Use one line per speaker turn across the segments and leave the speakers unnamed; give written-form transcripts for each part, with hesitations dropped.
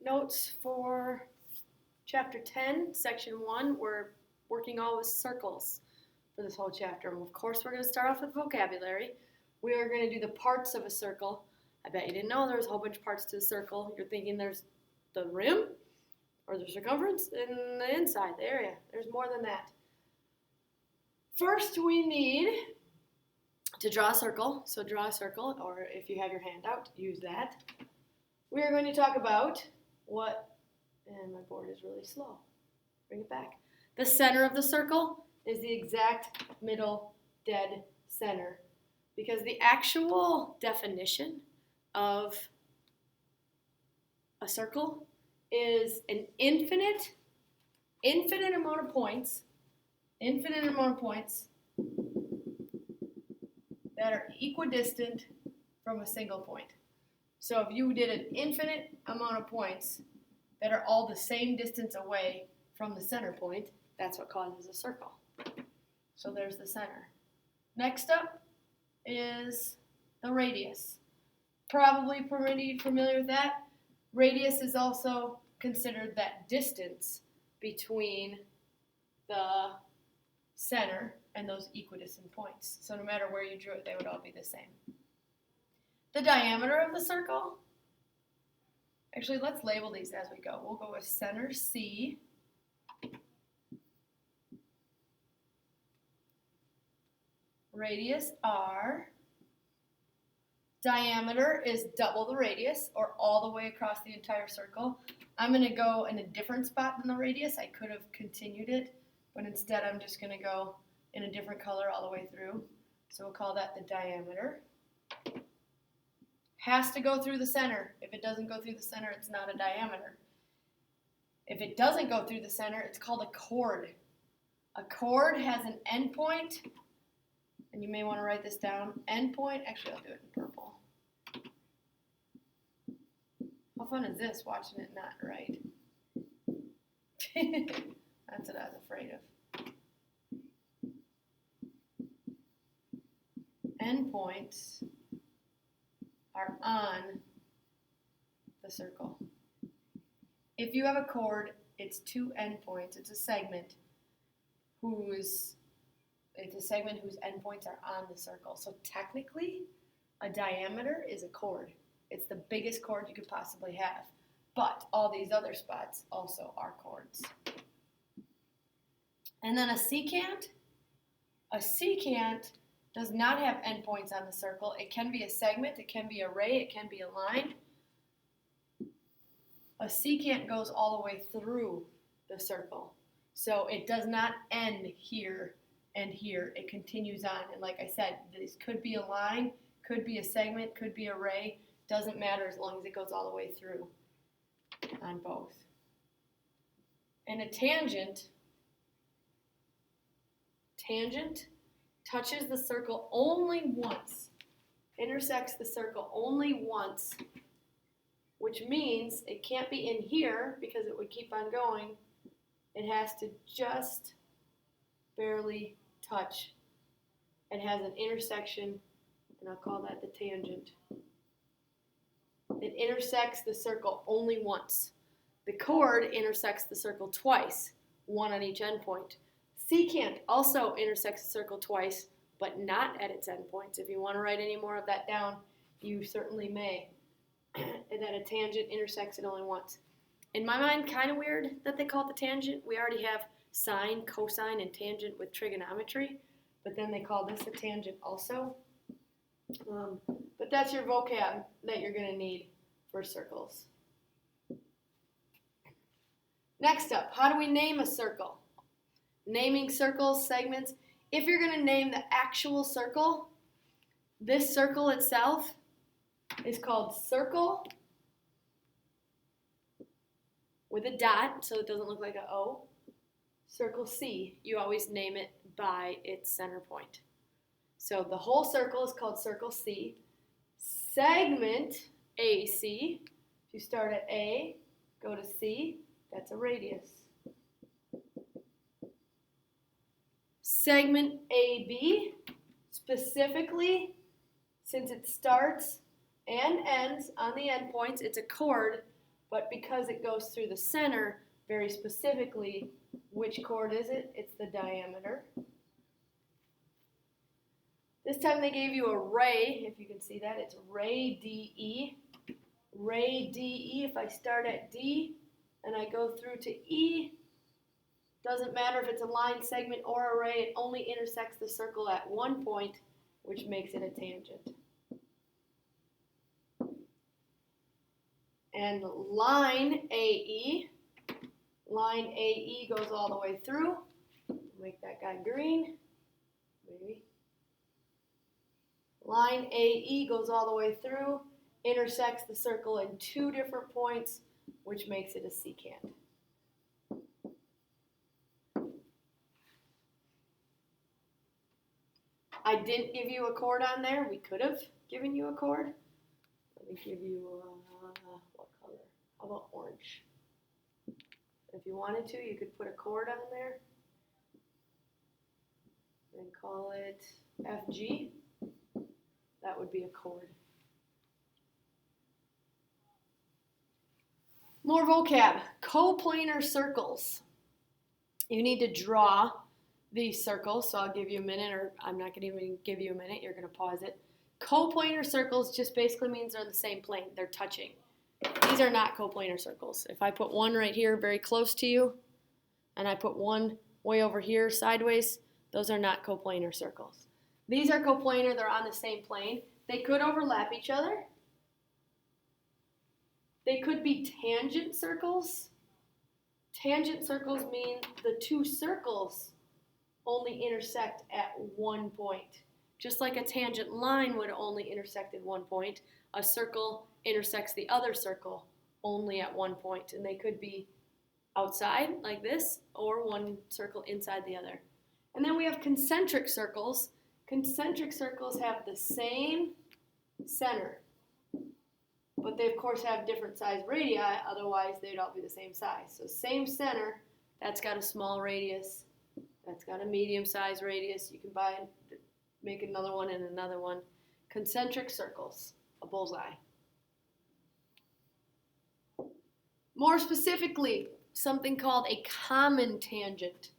notes for chapter 10, section 1. We're working all with circles for this whole chapter. And of course, we're going to start off with vocabulary. We are going to do the parts of a circle. I bet you didn't know there was a whole bunch of parts to a circle. You're thinking there's the rim or the circumference and the inside, the area. There's more than that. First, we need to draw a circle. So draw a circle, or if you have your hand out, use that. We are going to talk about and my board is really slow. Bring it back. The center of the circle is the exact middle dead center, because the actual definition of a circle is an infinite amount of points that are equidistant from a single point. So if you did an infinite amount of points that are all the same distance away from the center point, that's what causes a circle. So there's the center. Next up is the radius. Probably pretty familiar with that. Radius is also considered that distance between the center and those equidistant points. So no matter where you drew it, they would all be the same. The diameter of the circle, actually let's label these as we go. We'll go with center C, radius R, diameter is double the radius, or all the way across the entire circle. I'm going to go in a different spot than the radius. I could have continued it, but instead I'm just going to go in a different color all the way through. So we'll call that the diameter. Has to go through the center. If it doesn't go through the center, it's not a diameter. If it doesn't go through the center, it's called a chord. A chord has an endpoint, and you may want to write this down. Endpoint, actually I'll do it in purple. How fun is this, watching it not right? That's what I was afraid of. Endpoints are on the circle. If you have a chord, it's two endpoints. It's a segment whose endpoints are on the circle. So technically, a diameter is a chord. It's the biggest chord you could possibly have. But all these other spots also are chords. And then a secant. A secant does not have endpoints on the circle. It can be a segment, it can be a ray, it can be a line. A secant goes all the way through the circle. So it does not end here and here. It continues on. And like I said, this could be a line, could be a segment, could be a ray. Doesn't matter as long as it goes all the way through on both. And a tangent touches the circle only once, intersects the circle only once, which means it can't be in here because it would keep on going. It has to just barely touch. It has an intersection, and I'll call that the tangent. It intersects the circle only once. The chord intersects the circle twice, one on each endpoint. Secant also intersects the circle twice, but not at its endpoints. If you want to write any more of that down, you certainly may. And that a tangent intersects it only once. In my mind, kind of weird that they call it the tangent. We already have sine, cosine, and tangent with trigonometry, but then they call this a tangent also. But that's your vocab that you're going to need for circles. Next up, how do we name a circle? Naming circles, segments. If you're going to name the actual circle, this circle itself is called circle with a dot, so it doesn't look like an O. Circle C, you always name it by its center point. So the whole circle is called circle C. Segment AC, if you start at A, go to C, that's a radius. Segment AB, specifically, since it starts and ends on the endpoints, it's a chord, But because it goes through the center, very specifically, which chord is it? It's the diameter. This time they gave you a ray, if you can see that, it's ray DE. Ray DE, if I start at D and I go through to E, doesn't matter if it's a line segment or a ray, it only intersects the circle at one point, which makes it a tangent. And line AE goes all the way through. Make that guy green, maybe. Line AE goes all the way through, intersects the circle in two different points, which makes it a secant. I didn't give you a chord on there. We could have given you a chord. Let me give you, what color? How about orange? If you wanted to, you could put a chord on there and call it FG. That would be a chord. More vocab. Coplanar circles. You need to draw these circles, so I'll give you a minute, or I'm not going to even give you a minute. You're going to pause it. Coplanar circles just basically means they're the same plane. They're touching. These are not coplanar circles. If I put one right here very close to you, and I put one way over here sideways, those are not coplanar circles. These are coplanar. They're on the same plane. They could overlap each other. They could be tangent circles. Tangent circles mean the two circles only intersect at one point. Just like a tangent line would only intersect at one point, a circle intersects the other circle only at one point. And they could be outside like this, or one circle inside the other. And then we have concentric circles. Concentric circles have the same center, but they of course have different size radii, otherwise they'd all be the same size. So same center, that's got a small radius, that's got a medium size radius. You can make another one and another one. Concentric circles, a bullseye. More specifically, something called a common tangent.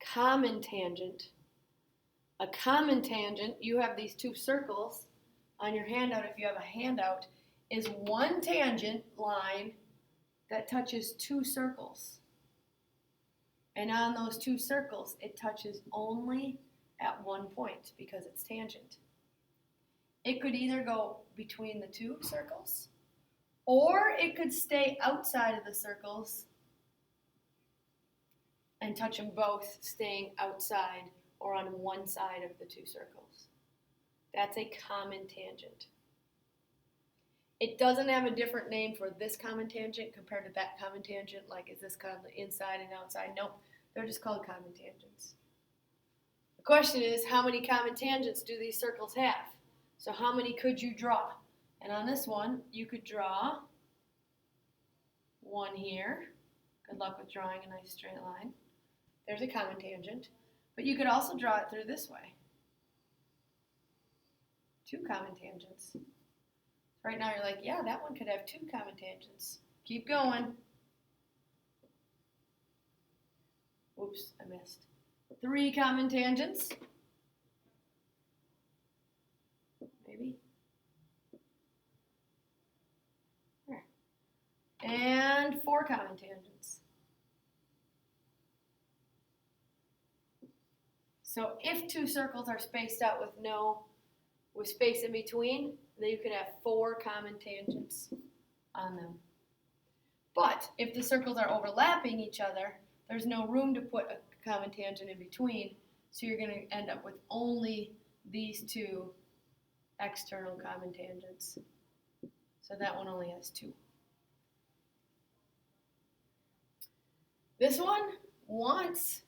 Common tangent. A common tangent, you have these two circles on your handout, if you have a handout, is one tangent line that touches two circles. And on those two circles, it touches only at one point because it's tangent. It could either go between the two circles, or it could stay outside of the circles and touch them both, staying outside or on one side of the two circles. That's a common tangent. It doesn't have a different name for this common tangent compared to that common tangent, like is this called inside and outside? Nope, they're just called common tangents. The question is, how many common tangents do these circles have? So how many could you draw? And on this one, you could draw one here. Good luck with drawing a nice straight line. There's a common tangent. But you could also draw it through this way. Two common tangents. Right now you're like, yeah, that one could have two common tangents. Keep going. Oops, I missed. Three common tangents. Maybe. There. And four common tangents. So if two circles are spaced out with space in between, then you could have four common tangents on them. But if the circles are overlapping each other, there's no room to put a common tangent in between, so you're going to end up with only these two external common tangents. So that one only has two. This one wants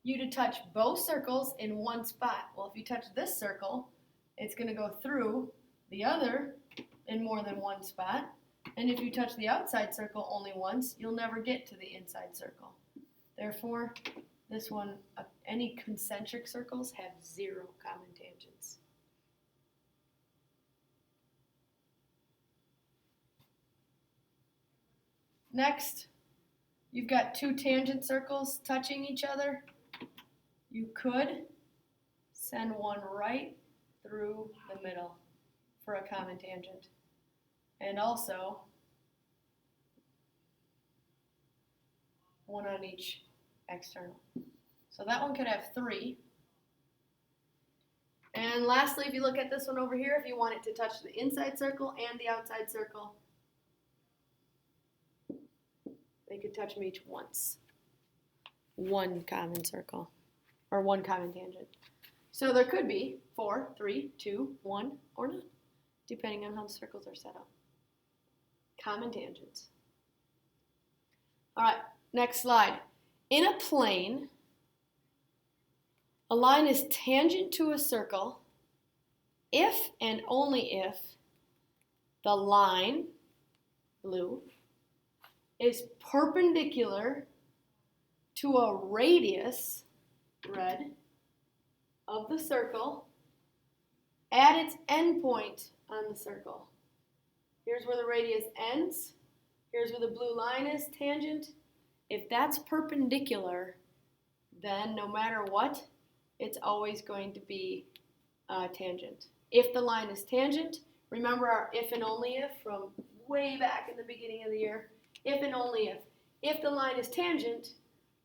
you to touch both circles in one spot. Well, if you touch this circle, it's going to go through the other in more than one spot. And if you touch the outside circle only once, you'll never get to the inside circle. Therefore, this one, any concentric circles have zero common tangents. Next, you've got two tangent circles touching each other. You could send one right through the middle for a common tangent. And also, one on each external. So that one could have 3. And lastly, if you look at this one over here, if you want it to touch the inside circle and the outside circle, they could touch them each once. One common circle, or one common tangent. So there could be 4, 3, 2, 1, or none, depending on how the circles are set up. Common tangents. All right, next slide. In a plane, a line is tangent to a circle if and only if the line, blue, is perpendicular to a radius, red, of the circle at its endpoint on the circle. Here's where the radius ends. Here's where the blue line is, tangent. If that's perpendicular, then no matter what, it's always going to be tangent. If the line is tangent, remember our if and only if from way back in the beginning of the year. If and only if. If the line is tangent,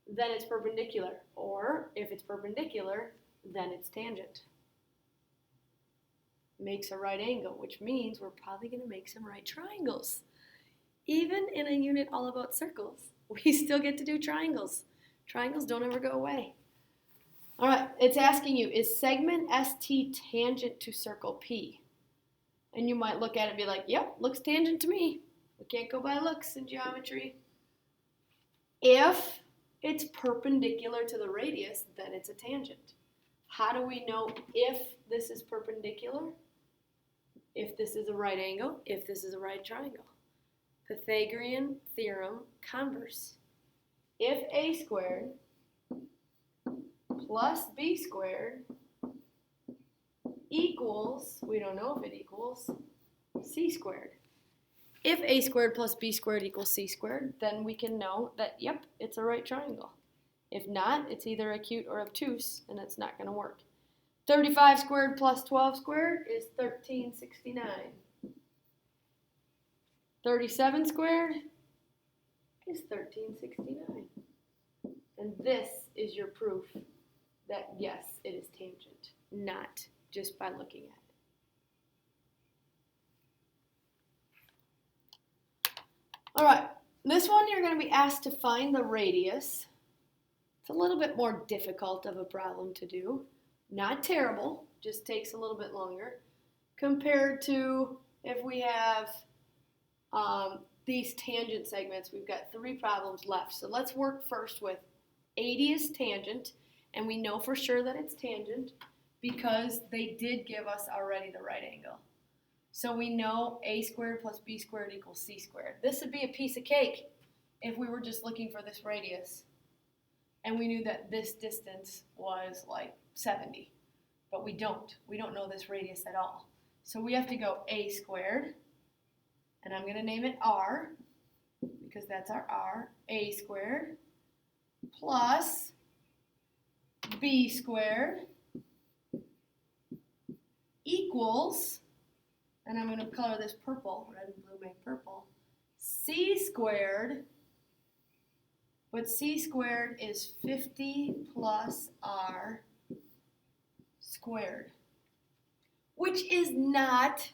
then it's perpendicular. Or if it's perpendicular, then it's tangent. Makes a right angle, which means we're probably going to make some right triangles. Even in a unit all about circles, we still get to do triangles. Triangles don't ever go away. All right, it's asking you, is segment ST tangent to circle P? And you might look at it and be like, yep, looks tangent to me. We can't go by looks in geometry. If it's perpendicular to the radius, then it's a tangent. How do we know if this is perpendicular? If this is a right angle, if this is a right triangle. Pythagorean theorem converse. If a squared plus b squared equals, we don't know if it equals, c squared. If a squared plus b squared equals c squared, then we can know that, yep, it's a right triangle. If not, it's either acute or obtuse, and it's not going to work. 35 squared plus 12 squared is 1369. 37 squared is 1369. And this is your proof that, yes, it is tangent, not just by looking at it. All right, this one you're going to be asked to find the radius. It's a little bit more difficult of a problem to do. Not terrible, just takes a little bit longer compared to if we have these tangent segments. We've got 3 problems left. So let's work first with AD is tangent, and we know for sure that it's tangent because they did give us already the right angle. So we know a squared plus b squared equals c squared. This would be a piece of cake if we were just looking for this radius. And we knew that this distance was like 70. But we don't. We don't know this radius at all. So we have to go a squared, and I'm going to name it r, because that's our r, a squared, plus b squared equals, and I'm going to color this purple, red and blue make purple, c squared, but c squared is 50 plus r squared, which is not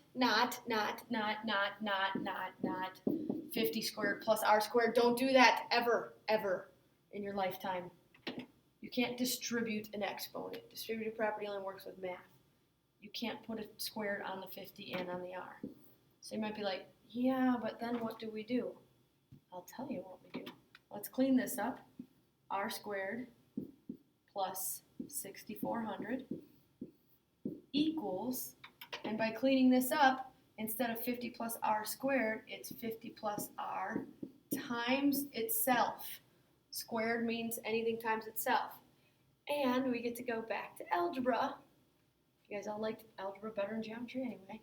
50 squared plus r squared. Don't do that ever in your lifetime. You can't distribute an exponent. Distributive property only works with math. You can't put a squared on the 50 and on the r. So you might be like, yeah, but then what do we do? I'll tell you what we do. Let's clean this up. R squared plus 6,400 equals, and by cleaning this up, instead of 50 plus r squared, it's 50 plus r times itself. Squared means anything times itself. And we get to go back to algebra. You guys all liked algebra better than geometry anyway.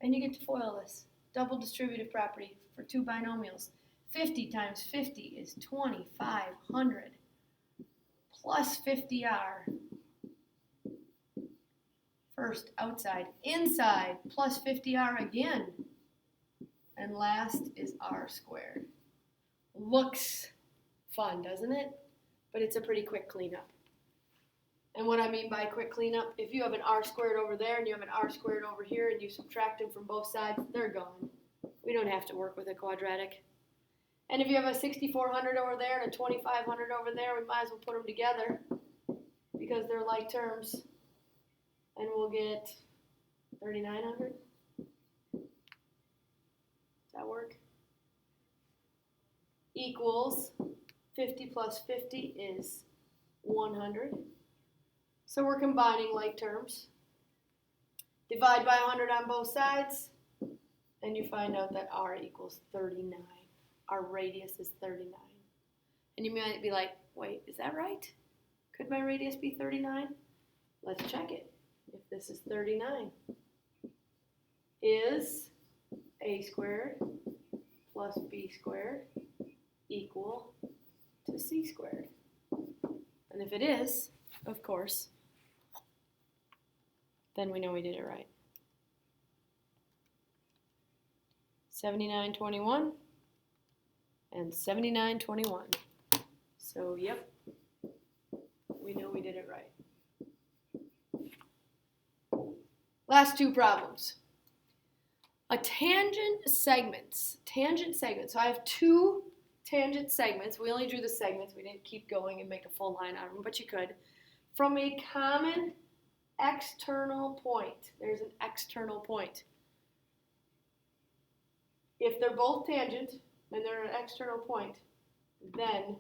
And you get to FOIL this. Double distributive property for 2 binomials. 50 times 50 is 2,500 plus 50r. First, outside, inside, plus 50r again. And last is r squared. Looks fun, doesn't it? But it's a pretty quick cleanup. And what I mean by quick cleanup, if you have an r squared over there and you have an r squared over here and you subtract them from both sides, they're gone. We don't have to work with a quadratic. And if you have a 6,400 over there and a 2,500 over there, we might as well put them together because they're like terms. And we'll get 3,900. Does that work? Equals 50 plus 50 is 100. So we're combining like terms. Divide by 100 on both sides, and you find out that r equals 39. Our radius is 39. And you might be like, wait, is that right? Could my radius be 39? Let's check it. If this is 39, is a squared plus b squared equal to c squared? And if it is, of course, then we know we did it right. 7921 and 7921. So, yep, we know we did it right. Last two problems. A tangent segments. So I have two tangent segments. We only drew the segments. We didn't keep going and make a full line out of them, but you could. From a common external point. There's an external point. If they're both tangent and they're an external point, then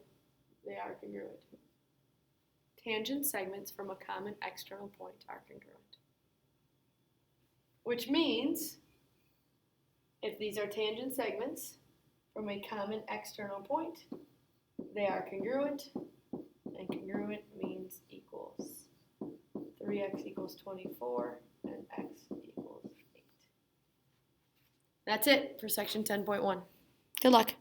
they are congruent. Tangent segments from a common external point are congruent. Which means, if these are tangent segments from a common external point, they are congruent, and congruent means equals. 3x equals 24, and x equals 8. That's it for section 10.1. Good luck.